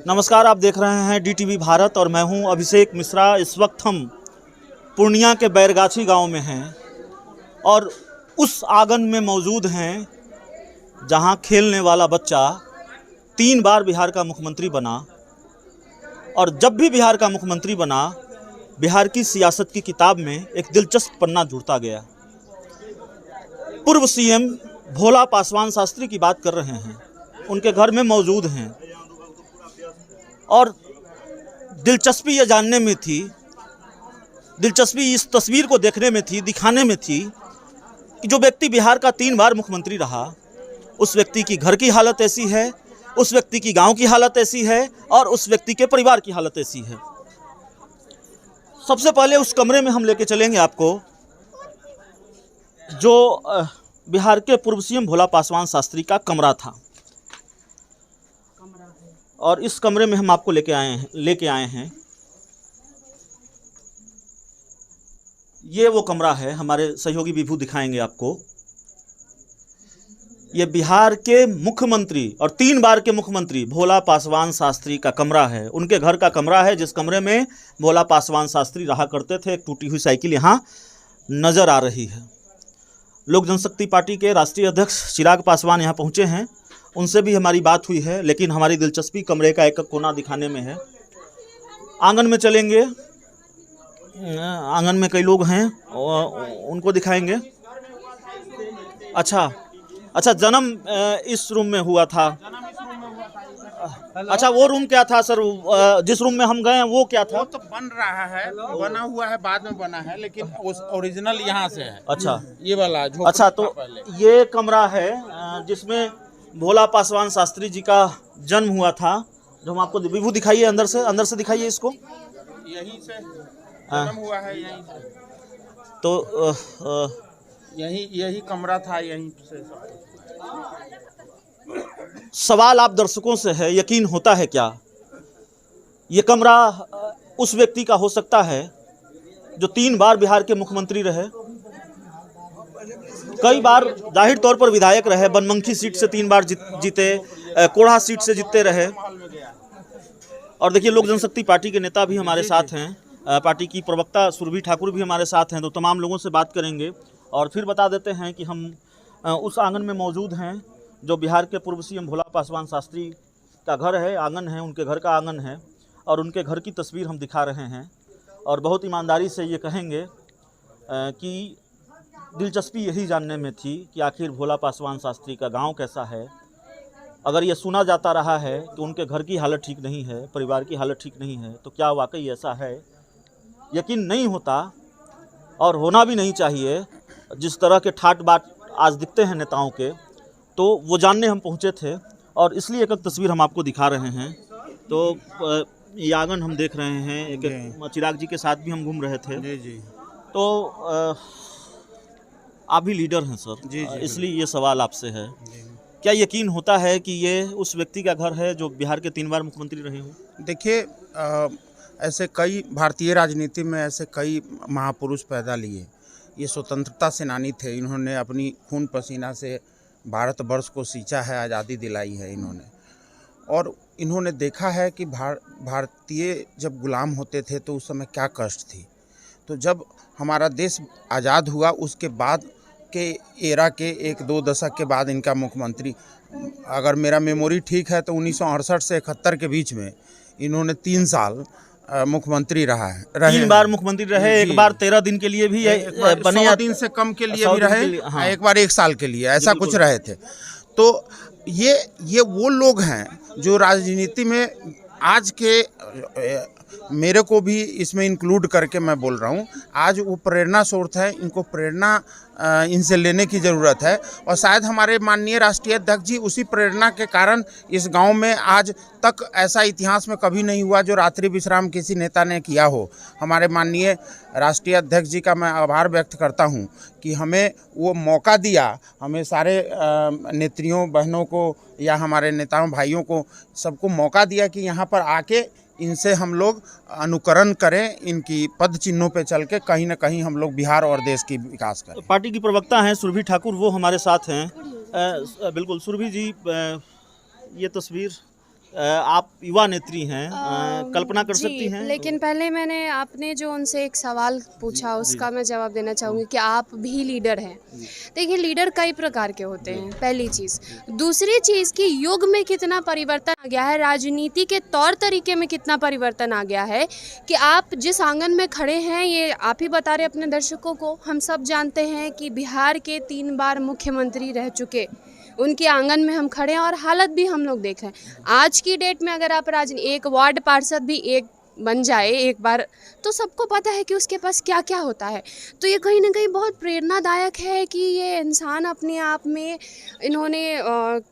नमस्कार, आप देख रहे हैं DTV भारत और मैं हूं अभिषेक मिश्रा। इस वक्त हम पूर्णिया के बैरगाछी गांव में हैं और उस आंगन में मौजूद हैं जहां खेलने वाला बच्चा 3 बार बिहार का मुख्यमंत्री बना और जब भी बिहार का मुख्यमंत्री बना, बिहार की सियासत की किताब में एक दिलचस्प पन्ना जुड़ता गया। पूर्व CM भोला पासवान शास्त्री की बात कर रहे हैं, उनके घर में मौजूद हैं और दिलचस्पी ये जानने में थी, दिलचस्पी इस तस्वीर को देखने में थी, दिखाने में थी कि जो व्यक्ति बिहार का 3 बार मुख्यमंत्री रहा, उस व्यक्ति की घर की हालत ऐसी है, उस व्यक्ति की गांव की हालत ऐसी है और उस व्यक्ति के परिवार की हालत ऐसी है। सबसे पहले उस कमरे में हम लेके चलेंगे आपको जो बिहार के पूर्व CM भोला पासवान शास्त्री का कमरा था और इस कमरे में हम आपको लेके आए हैं। ये वो कमरा है, हमारे सहयोगी विभू दिखाएंगे आपको। ये बिहार के मुख्यमंत्री और 3 बार के मुख्यमंत्री भोला पासवान शास्त्री का कमरा है, उनके घर का कमरा है, जिस कमरे में भोला पासवान शास्त्री रहा करते थे। एक टूटी हुई साइकिल यहाँ नज़र आ रही है। लोक जनशक्ति पार्टी के राष्ट्रीय अध्यक्ष चिराग पासवान यहाँ पहुँचे हैं, उनसे भी हमारी बात हुई है, लेकिन हमारी दिलचस्पी कमरे का एक कोना दिखाने में है। आंगन में चलेंगे, आंगन में कई लोग हैं, उनको दिखाएंगे। अच्छा, जन्म इस रूम में हुआ था। अच्छा, वो रूम क्या था सर? जिस रूम में हम गए हैं वो क्या था? वो तो बन रहा है, बना हुआ है, बाद में बना है, लेकिन उस ओरिजिनल यहाँ से है। अच्छा, ये वाला अच्छा, तो ये कमरा है जिसमें भोला पासवान शास्त्री जी का जन्म हुआ था, जो हम आपको विभू दिखाइए, अंदर से दिखाइए इसको। यहीं से जन्म हुआ है, यहीं से। तो यही कमरा था, यहीं से। सवाल आप दर्शकों से है, यकीन होता है क्या ये कमरा उस व्यक्ति का हो सकता है जो 3 बार बिहार के मुख्यमंत्री रहे, कई बार जाहिर तौर पर विधायक रहे, बनमनखी सीट से 3 बार जीते, कोढ़ा सीट से जीतते रहे। और देखिए, लोक जनशक्ति पार्टी के नेता भी हमारे साथ हैं, पार्टी की प्रवक्ता सुरभि ठाकुर भी हमारे साथ हैं। तो तमाम लोगों से बात करेंगे और फिर बता देते हैं कि हम उस आंगन में मौजूद हैं जो बिहार के पूर्व CM भोला पासवान शास्त्री का घर है, आंगन है, उनके घर का आंगन है और उनके घर की तस्वीर हम दिखा रहे हैं। और बहुत ईमानदारी से ये कहेंगे कि दिलचस्पी यही जानने में थी कि आखिर भोला पासवान शास्त्री का गांव कैसा है। अगर ये सुना जाता रहा है कि उनके घर की हालत ठीक नहीं है, परिवार की हालत ठीक नहीं है, तो क्या वाकई ऐसा है? यकीन नहीं होता और होना भी नहीं चाहिए। जिस तरह के ठाट बाट आज दिखते हैं नेताओं के, तो वो जानने हम पहुंचे थे और इसलिए एक तस्वीर हम आपको दिखा रहे हैं। तो ये आंगन हम देख रहे हैं, एक चिराग जी के साथ भी हम घूम रहे थे। जी। तो आप भी लीडर हैं सर, जी, इसलिए ये सवाल आपसे है, क्या यकीन होता है कि ये उस व्यक्ति का घर है जो बिहार के 3 बार मुख्यमंत्री रहे हों? देखिए, ऐसे कई भारतीय राजनीति में ऐसे कई महापुरुष पैदा लिए। ये स्वतंत्रता सेनानी थे, इन्होंने अपनी खून पसीना से भारतवर्ष को सींचा है, आज़ादी दिलाई है इन्होंने। और इन्होंने देखा है कि भारतीय जब गुलाम होते थे तो उस समय क्या कष्ट थी। तो जब हमारा देश आज़ाद हुआ, उसके बाद के एरा के 1-2 दशक के बाद इनका मुख्यमंत्री, अगर मेरा मेमोरी ठीक है तो 1968 से 71 के बीच में इन्होंने 3 साल मुख्यमंत्री रहे 3 बार मुख्यमंत्री रहे। एक बार 13 दिन के लिए भी बने, 100 दिन से कम के लिए भी रहे, हाँ। एक बार 1 साल के लिए, ऐसा कुछ रहे थे। तो ये वो लोग हैं जो राजनीति में आज के, मेरे को भी इसमें इंक्लूड करके मैं बोल रहा हूँ, आज वो प्रेरणा स्रोत है। इनको प्रेरणा इनसे लेने की ज़रूरत है और शायद हमारे माननीय राष्ट्रीय अध्यक्ष जी उसी प्रेरणा के कारण इस गांव में आज तक ऐसा इतिहास में कभी नहीं हुआ जो रात्रि विश्राम किसी नेता ने किया हो। हमारे माननीय राष्ट्रीय अध्यक्ष जी का मैं आभार व्यक्त करता हूं कि हमें वो मौका दिया, हमें सारे नेत्रियों बहनों को या हमारे नेताओं भाइयों को सबको मौका दिया कि यहाँ पर आके इनसे हम लोग अनुकरण करें, इनकी पद चिन्हों पे चल के कहीं ना कहीं हम लोग बिहार और देश की विकास करें। पार्टी की प्रवक्ता हैं सुरभि ठाकुर, वो हमारे साथ हैं। बिल्कुल सुरभि जी, ये तस्वीर आप युवा नेत्री हैं, कल्पना कर जी, सकती हैं? लेकिन पहले मैंने आपने जो उनसे एक सवाल पूछा उसका मैं जवाब देना चाहूँगी कि आप भी लीडर हैं। देखिए, लीडर कई प्रकार के होते हैं, पहली चीज़। दूसरी चीज़ कि युग में कितना परिवर्तन आ गया है, राजनीति के तौर तरीके में कितना परिवर्तन आ गया है कि आप जिस आंगन में खड़े हैं, ये आप ही बता रहे अपने दर्शकों को। हम सब जानते हैं कि बिहार के 3 बार मुख्यमंत्री रह चुके, उनके आंगन में हम खड़े हैं और हालत भी हम लोग देख रहे हैं। आज की डेट में अगर आप एक वार्ड पार्षद भी एक बन जाए एक बार, तो सबको पता है कि उसके पास क्या क्या होता है। तो ये कहीं ना कहीं बहुत प्रेरणादायक है कि ये इंसान अपने आप में इन्होंने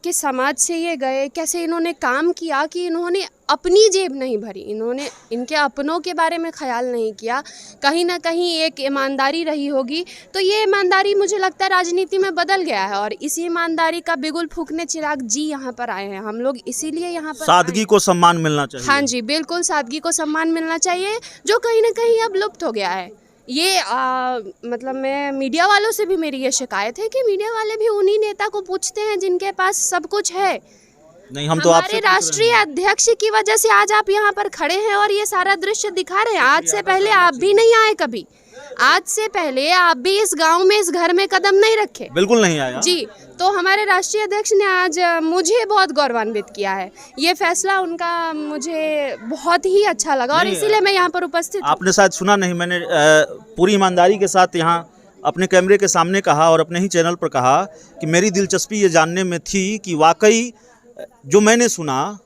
किस समाज से ये गए, कैसे इन्होंने काम किया कि इन्होंने अपनी जेब नहीं भरी, इन्होंने इनके अपनों के बारे में ख्याल नहीं किया। कहीं ना कहीं एक ईमानदारी रही होगी, तो ये ईमानदारी मुझे लगता है राजनीति में बदल गया है और इसी ईमानदारी का बिगुल फूंकने चिराग जी यहाँ पर आए हैं। हम लोग इसीलिए यहाँ पर सादगी को सम्मान मिलना चाहिए। हाँ जी, बिल्कुल सादगी को सम्मान मिलना चाहिए, जो कहीं ना कहीं अब लुप्त हो गया है। ये मतलब मैं मीडिया वालों से भी मेरी ये शिकायत है कि मीडिया वाले भी उन्हीं नेता को पूछते हैं जिनके पास सब कुछ है। नहीं, हम तो हमारे आपसे राष्ट्रीय अध्यक्ष की वजह से आज आप यहाँ पर खड़े हैं और ये सारा दृश्य दिखा रहे हैं। आज से पहले आप भी नहीं आए कभी, आज से पहले आप भी इस गांव में, इस घर में कदम नहीं रखे। बिल्कुल नहीं आया जी, तो हमारे राष्ट्रीय अध्यक्ष ने आज मुझे बहुत गौरवान्वित किया है। ये फैसला उनका मुझे बहुत ही अच्छा लगा और इसीलिए मैं यहाँ पर उपस्थित हूँ। आपने शायद सुना नहीं, मैंने पूरी ईमानदारी के साथ यहाँ अपने कैमरे के सामने कहा और अपने ही चैनल पर कहा कि मेरी दिलचस्पी ये जानने में थी कि वाकई जो मैंने सुना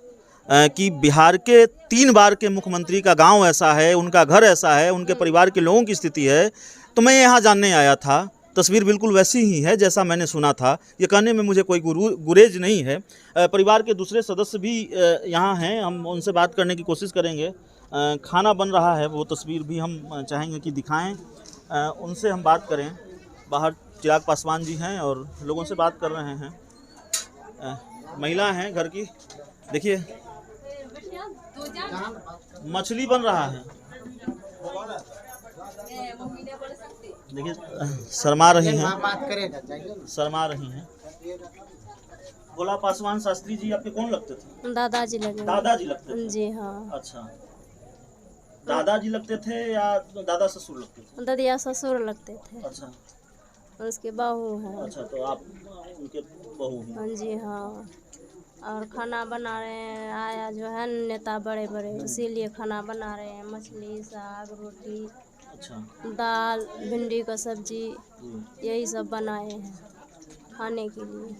कि बिहार के 3 बार के मुख्यमंत्री का गांव ऐसा है, उनका घर ऐसा है, उनके परिवार के लोगों की स्थिति है, तो मैं यहाँ जानने आया था। तस्वीर बिल्कुल वैसी ही है जैसा मैंने सुना था। ये कहने में मुझे कोई गुरेज नहीं है। परिवार के दूसरे सदस्य भी यहाँ हैं, हम उनसे बात करने की कोशिश करेंगे। खाना बन रहा है, वो तस्वीर भी हम चाहेंगे कि दिखाएं, उनसे हम बात करें। बाहर चिराग पासवान जी हैं और लोगों से बात कर रहे हैं। महिला हैं घर की। देखिए, मछली बन रहा है। देखिए, शर्मा रही हैं, शर्मा रही हैं। भोला पासवान शास्त्री जी आपके कौन लगते थे? दादाजी लगे। दादाजी लगते थे? जी हाँ। अच्छा, दादाजी लगते थे या दादा ससुर लगते थे? दादिया ससुर लगते थे। अच्छा, उसके बहू है। अच्छा, तो आप उनके बहू हैं? हाँ जी हाँ। और खाना बना रहे हैं, आया जो है नेता बड़े बड़े, इसीलिए खाना बना रहे हैं। मछली, साग, रोटी, अच्छा, दाल, भिंडी का सब्जी, यही सब बनाए हैं खाने के लिए।